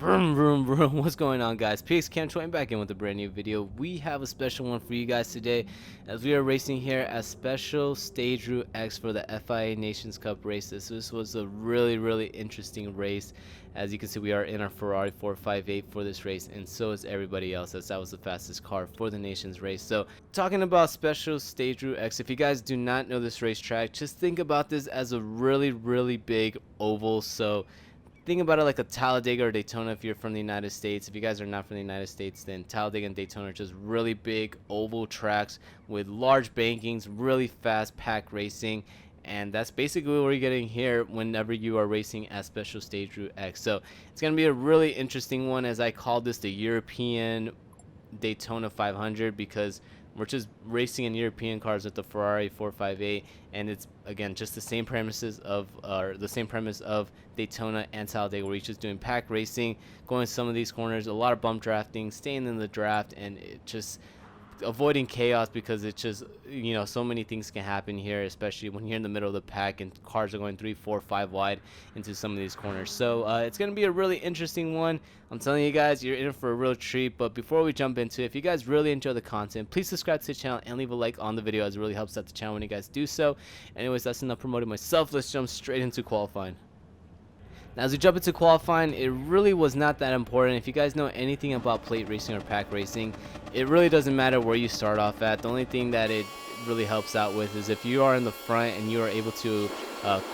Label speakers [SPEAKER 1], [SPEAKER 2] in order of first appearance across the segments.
[SPEAKER 1] Vroom, vroom, vroom. What's going on, guys? PX Cam 20 back in with a brand new video. We have a special one for you guys today as we are racing here at Special Stage Route X for the FIA Nations Cup race. This was a really interesting race. As you can see, we are in our Ferrari 458 for this race, and so is everybody else, as that was the fastest car for the Nations race. So, talking about Special Stage Route X, if you guys do not know this racetrack, just think about this as a really big oval. So think about it like a Talladega or Daytona if you're from the United States. If you guys are not from the United States, then Talladega and Daytona are just really big oval tracks with large bankings, really fast pack racing. And that's basically what we're getting here whenever you are racing at Special Stage Route X. So it's going to be a really interesting one, as I call this the European Daytona 500, because we're just racing in European cars with the Ferrari 458, and it's again just the same premise of Daytona and Talladega, where you're just doing pack racing, going some of these corners, a lot of bump drafting, staying in the draft, and it just avoiding chaos, because it's just, you know, so many things can happen here, especially when you're in the middle of the pack and cars are going 3, 4, 5 wide into some of these corners. So it's going to be a really interesting one. I'm telling you guys, you're in for a real treat. But before we jump into it, if you guys really enjoy the content, please subscribe to the channel and leave a like on the video, as it really helps out the channel when you guys do so. Anyways, that's enough promoting myself. Let's jump straight into qualifying. Now, as we jump into qualifying, it really was not that important. If you guys know anything about plate racing or pack racing, it really doesn't matter where you start off at. The only thing that it really helps out with is if you are in the front and you are able to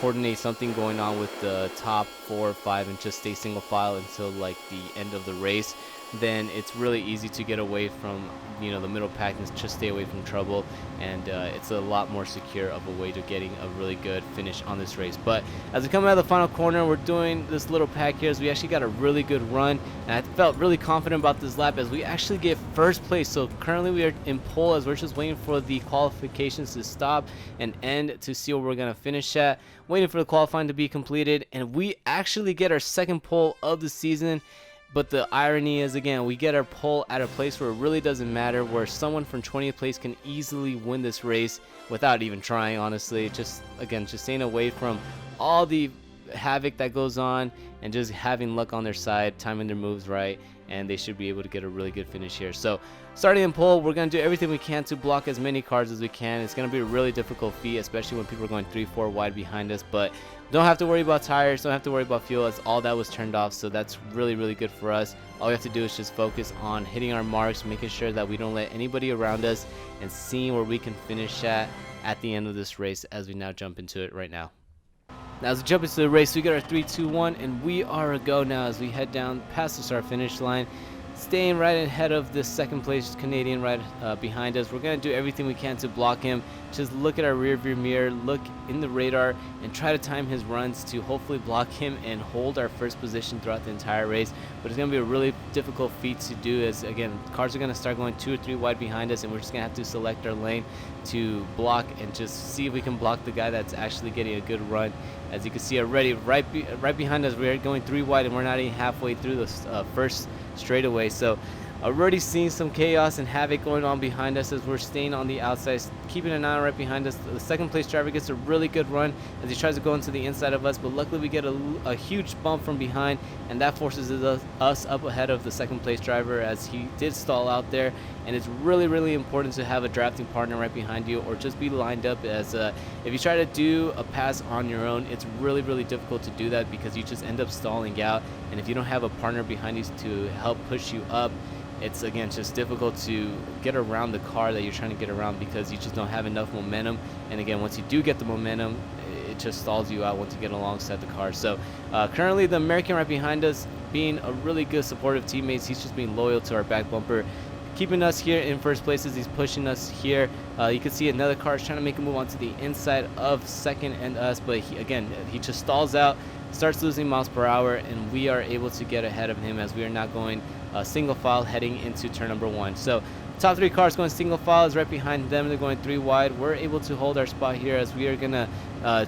[SPEAKER 1] coordinate something going on with the top 4 or 5 and just stay single file until like the end of the race, then it's really easy to get away from, you know, the middle pack and just stay away from trouble. And it's a lot more secure of a way to getting a really good finish on this race. But as we come out of the final corner, we're doing this little pack here, as we actually got a really good run, and I felt really confident about this lap as we actually get first place. So currently we are in pole, as we're just waiting for the qualifications to stop and end to see where we're gonna finish at, waiting for the qualifying to be completed, and we actually get our second pole of the season. But the irony is, again, we get our pole at a place where it really doesn't matter, where someone from 20th place can easily win this race without even trying, honestly. Just, again, just staying away from all the havoc that goes on and just having luck on their side, timing their moves right, and they should be able to get a really good finish here. So starting in pole, we're going to do everything we can to block as many cars as we can. It's going to be a really difficult feat, especially when people are going 3, 4 wide behind us, but don't have to worry about tires, don't have to worry about fuel, as all that was turned off. So that's really good for us. All we have to do is just focus on hitting our marks, making sure that we don't let anybody around us, and seeing where we can finish at the end of this race, as we now jump into it right now. Now, as we jump into the race, we got our 3, 2, 1, and we are a go now as we head down past the start finish line, staying right ahead of the second place Canadian right behind us. We're going to do everything we can to block him. Just look at our rear view mirror, look in the radar, and try to time his runs to hopefully block him and hold our first position throughout the entire race. But it's going to be a really difficult feat to do, as, again, cars are going to start going 2 or 3 wide behind us, and we're just going to have to select our lane to block and just see if we can block the guy that's actually getting a good run. As you can see already, right behind us, we're going 3 wide, and we're not even halfway through the first straightaway. So already seeing some chaos and havoc going on behind us as we're staying on the outside, keeping an eye right behind us. The second place driver gets a really good run as he tries to go into the inside of us, but luckily we get a huge bump from behind, and that forces us up ahead of the second place driver, as he did stall out there. And it's really important to have a drafting partner right behind you, or just be lined up, as if you try to do a pass on your own, it's really difficult to do that, because you just end up stalling out. And if you don't have a partner behind you to help push you up, it's, again, just difficult to get around the car that you're trying to get around, because you just don't have enough momentum. And again, once you do get the momentum, it just stalls you out once you get alongside the car. So currently the American right behind us, being a really good supportive teammates, he's just being loyal to our back bumper, keeping us here in first place as he's pushing us here. You can see another car is trying to make a move onto the inside of second and us, but he just stalls out, starts losing miles per hour, and we are able to get ahead of him, as we are not going single file heading into turn number 1. So top 3 cars going single file is right behind them. They're going 3 wide. We're able to hold our spot here, as we are gonna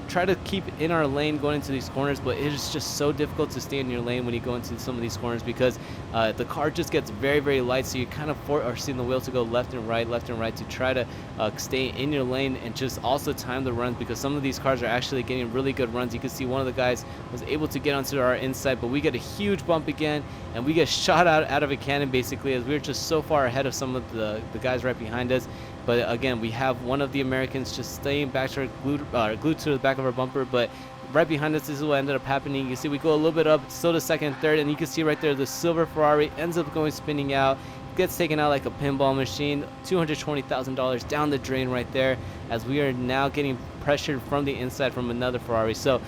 [SPEAKER 1] try to keep in our lane going into these corners, but it is just so difficult to stay in your lane when you go into some of these corners because the car just gets very, very light, so you kind of are seeing the wheel to go left and right to try to stay in your lane and just also time the runs, because some of these cars are actually getting really good runs. You can see one of the guys was able to get onto our inside, but we get a huge bump again and we get shot out of a cannon basically, as we're just so far ahead of some of the guys right behind us. But again, we have one of the Americans just staying back to our glued to the back of our bumper, but right behind us, this is what ended up happening. You see we go a little bit up, still to second, third, and you can see right there the silver Ferrari ends up going spinning out, gets taken out like a pinball machine. $220,000 down the drain right there, as we are now getting pressured from the inside from another Ferrari. So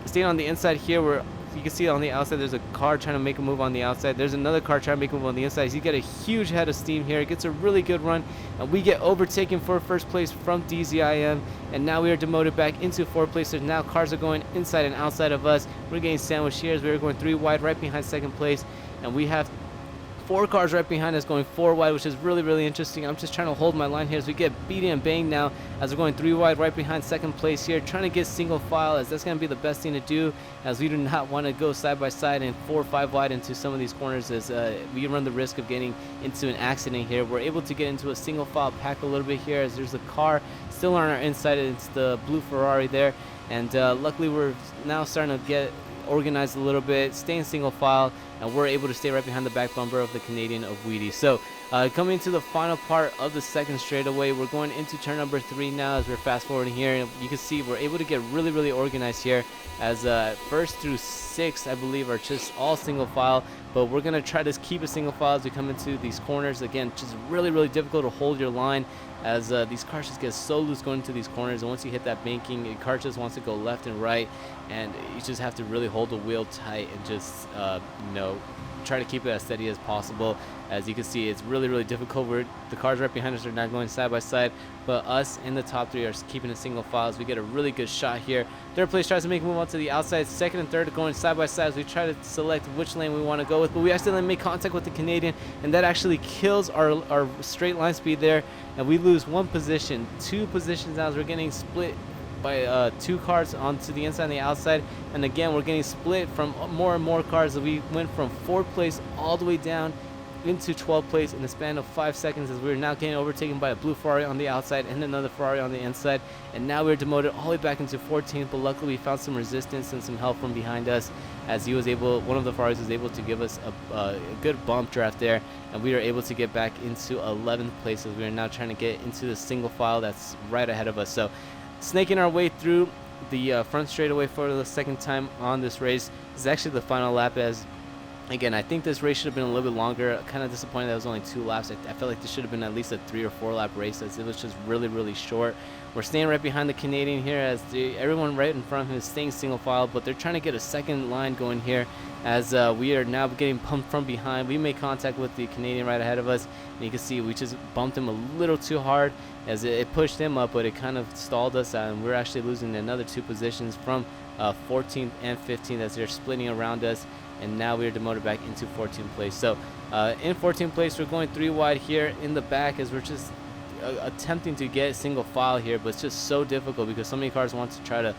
[SPEAKER 1] staying on the inside here, you can see on the outside there's a car trying to make a move on the outside. There's another car trying to make a move on the inside. So you get a huge head of steam here. It gets a really good run, and we get overtaken for first place from DZIM, and now we are demoted back into fourth place. So now cars are going inside and outside of us. We're getting sandwiched here as we are going 3 wide right behind second place, and we have 4 cars right behind us going 4 wide, which is really, really interesting. I'm just trying to hold my line here as we get beaten and banged now as we're going 3 wide right behind second place here, trying to get single file, as that's going to be the best thing to do, as we do not want to go side by side and 4 or 5 wide into some of these corners, as we run the risk of getting into an accident here. We're able to get into a single file pack a little bit here, as there's a car still on our inside. It's the blue Ferrari there, and luckily we're now starting to get organized a little bit, stay in single file, and we're able to stay right behind the back bumper of the Canadian of Weedy. So coming to the final part of the second straightaway, we're going into turn number 3 now as we're fast forwarding here, and you can see we're able to get really, really organized here, as first through 6 I believe are just all single file, but we're going to try to keep a single file as we come into these corners. Again, just really, really difficult to hold your line, as these cars just get so loose going into these corners, and once you hit that banking, your car just wants to go left and right, and you just have to really hold the wheel tight and just try to keep it as steady as possible. As you can see, it's really, really difficult. The cars right behind us are not going side by side, but us in the top 3 are keeping a single file as we get a really good shot here. Third place tries to make a move onto the outside. Second and third are going side by side as we try to select which lane we want to go with, but we accidentally make contact with the Canadian, and that actually kills our straight line speed there, and we lose 1 position, 2 positions now as we're getting split by 2 cars onto the inside and the outside. And again, we're getting split from more and more cars. We went from 4th place all the way down into 12th place in the span of 5 seconds, as we're now getting overtaken by a blue Ferrari on the outside and another Ferrari on the inside, and now we're demoted all the way back into 14th. But luckily we found some resistance and some help from behind us, as one of the Ferraris was able to give us a good bump draft there, and we were able to get back into 11th place as we are now trying to get into the single file that's right ahead of us. So snaking our way through the front straightaway for the second time on this race. This is actually the final lap, as again, I think this race should have been a little bit longer. Kind of disappointed that it was only 2 laps. I felt like this should have been at least a 3 or 4 lap race, as it was just really, really short. We're staying right behind the Canadian here, as everyone right in front of him is staying single file, but they're trying to get a second line going here, as we are now getting pumped from behind. We made contact with the Canadian right ahead of us, and you can see we just bumped him a little too hard, as it pushed him up, but it kind of stalled us, and we're actually losing another 2 positions from 14th and 15th as they're splitting around us, and now we are demoted back into 14th place. So in 14th place, we're going 3 wide here in the back, as we're just attempting to get single file here, but it's just so difficult because so many cars want to try to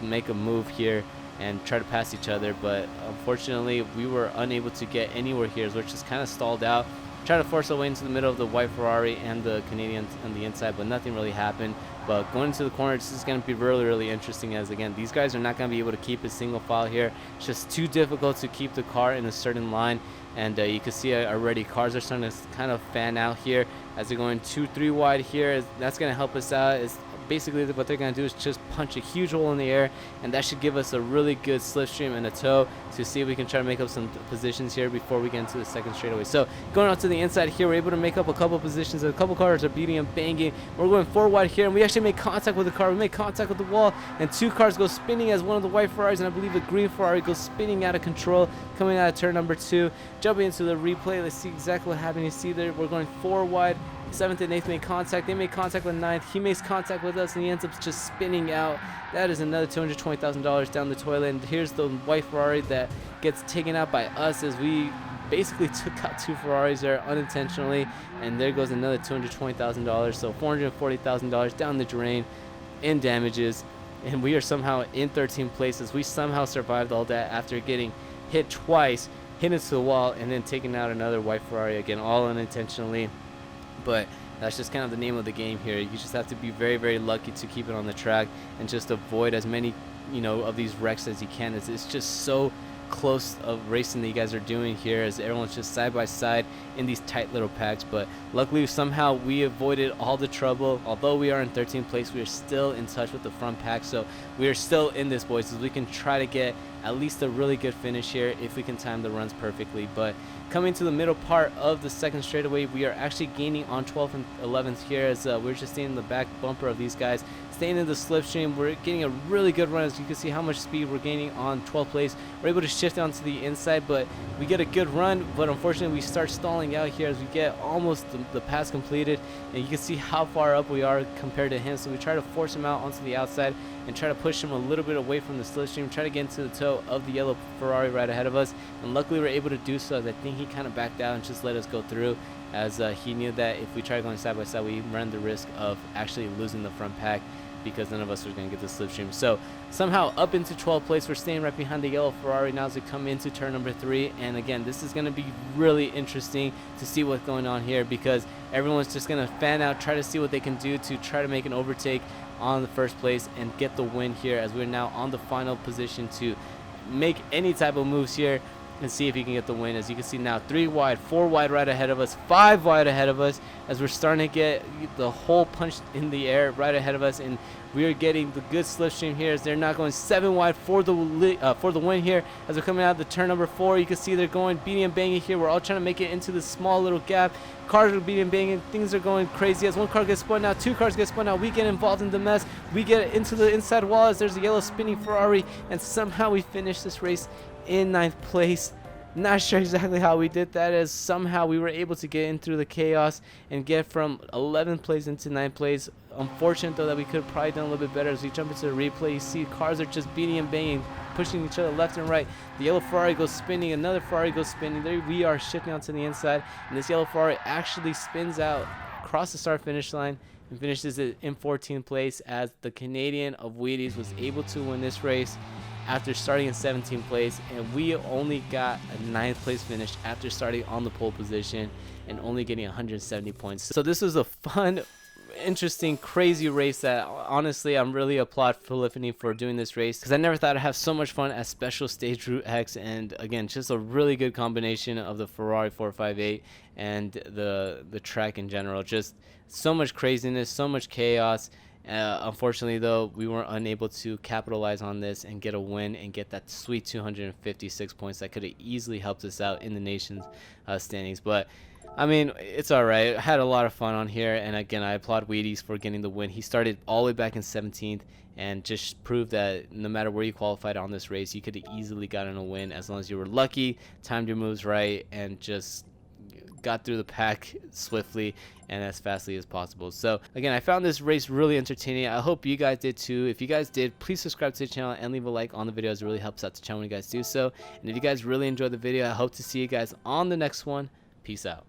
[SPEAKER 1] make a move here and try to pass each other, but unfortunately we were unable to get anywhere here, so we're just kind of stalled out, trying to force our way into the middle of the white Ferrari and the Canadian on the inside, but nothing really happened. But going into the corner, this is going to be really, really interesting, as again, these guys are not going to be able to keep a single file here. It's just too difficult to keep the car in a certain line, and you can see already cars are starting to kind of fan out here as they're going 2-3 wide here. That's going to help us out. Is basically what they're going to do is just punch a huge hole in the air, and that should give us a really good slipstream and a tow to see if we can try to make up some positions here before we get into the second straightaway. So going out to the inside here, we're able to make up a couple positions. A couple cars are beating and banging. We're going 4 wide here, and we actually make contact with the car. We make contact with the wall, and 2 cars go spinning, as one of the white Ferraris and I believe the green Ferrari goes spinning out of control coming out of turn number 2. Jumping into the replay, let's see exactly what happened. You see there, we're going 4 wide. 7th and 8th made contact. They made contact with 9th. He makes contact with us, and he ends up just spinning out. That is another $220,000 down the toilet. And here's the white Ferrari that gets taken out by us, as we basically took out 2 Ferraris there unintentionally. And there goes another $220,000. So $440,000 down the drain in damages. and we are somehow in 13th place as we somehow survived all that after getting hit twice, hit into the wall, and then taking out another white Ferrari again, all unintentionally. But that's just kind of the name of the game here. You just have to be very, very lucky to keep it on the track and just avoid as many, of these wrecks as you can. It's just so close of racing that you guys are doing here, as everyone's just side by side in these tight little packs. But luckily somehow we avoided all the trouble. Although we are in 13th place, we are still in touch with the front pack, so we are still in this, boys, so we can try to get at least a really good finish here if we can time the runs perfectly. But coming to the middle part of the second straightaway, we are actually gaining on 12th and 11th here, as we're just staying in the back bumper of these guys, staying in the slipstream. We're getting a really good run, as you can see how much speed we're gaining on 12th place. We're able to shift onto the inside, but we get a good run, but unfortunately we start stalling out here as we get almost the pass completed, and you can see how far up we are compared to him. So we try to force him out onto the outside and try to push him a little bit away from the slipstream, try to get into the toe of the yellow Ferrari right ahead of us, and luckily we're able to do so, as I think he kind of backed out and just let us go through, as he knew that if we tried going side by side, we ran the risk of actually losing the front pack, because none of us were going to get the slipstream. So somehow up into 12th place, we're staying right behind the yellow Ferrari now as we come into turn number 3. And again, this is going to be really interesting to see what's going on here, because everyone's just going to fan out, try to see what they can do to try to make an overtake on the first place and get the win here, as we're now on the final position to make any type of moves here and see if he can get the win. As you can see now, 3 wide, 4 wide right ahead of us, 5 wide ahead of us, as we're starting to get the whole punch in the air right ahead of us, and we are getting the good slipstream here, as they're not going 7 wide for the win here. As we're coming out of the turn number 4, you can see they're going beating and banging here. We're all trying to make it into this small little gap. Cars are beating and banging, things are going crazy, as one car gets spun out, 2 cars get spun out, we get involved in the mess, we get into the inside wall as there's a yellow spinning Ferrari, and somehow we finish this race in 9th place. Not sure exactly how we did that, as somehow we were able to get in through the chaos and get from 11th place into 9th place. Unfortunate though that we could have probably done a little bit better. As we jump into the replay, you see cars are just beating and banging, pushing each other left and right. The yellow Ferrari goes spinning, another Ferrari goes spinning. There we are shifting onto the inside, and this yellow Ferrari actually spins out across the start finish line and finishes it in 14th place, as the Canadian of Wheaties was able to win this race after starting in 17th place, and we only got a 9th place finish after starting on the pole position and only getting 170 points. So this was a fun, interesting, crazy race that honestly I'm really applaud Philippine for doing this race, because I never thought I'd have so much fun at Special Stage Route X. And again, just a really good combination of the Ferrari 458 and the track in general. Just so much craziness, so much chaos. Unfortunately though, we were unable to capitalize on this and get a win and get that sweet 256 points that could have easily helped us out in the nation's standings. But I mean, it's alright. I had a lot of fun on here, and again, I applaud Wheaties for getting the win. He started all the way back in 17th and just proved that no matter where you qualified on this race, you could have easily gotten a win as long as you were lucky, timed your moves right, and just got through the pack swiftly and as fastly as possible. So again, I found this race really entertaining. I hope you guys did too. If you guys did, please subscribe to the channel and leave a like on the video, as it really helps out the channel when you guys do so. And if you guys really enjoyed the video, I hope to see you guys on the next one. Peace out.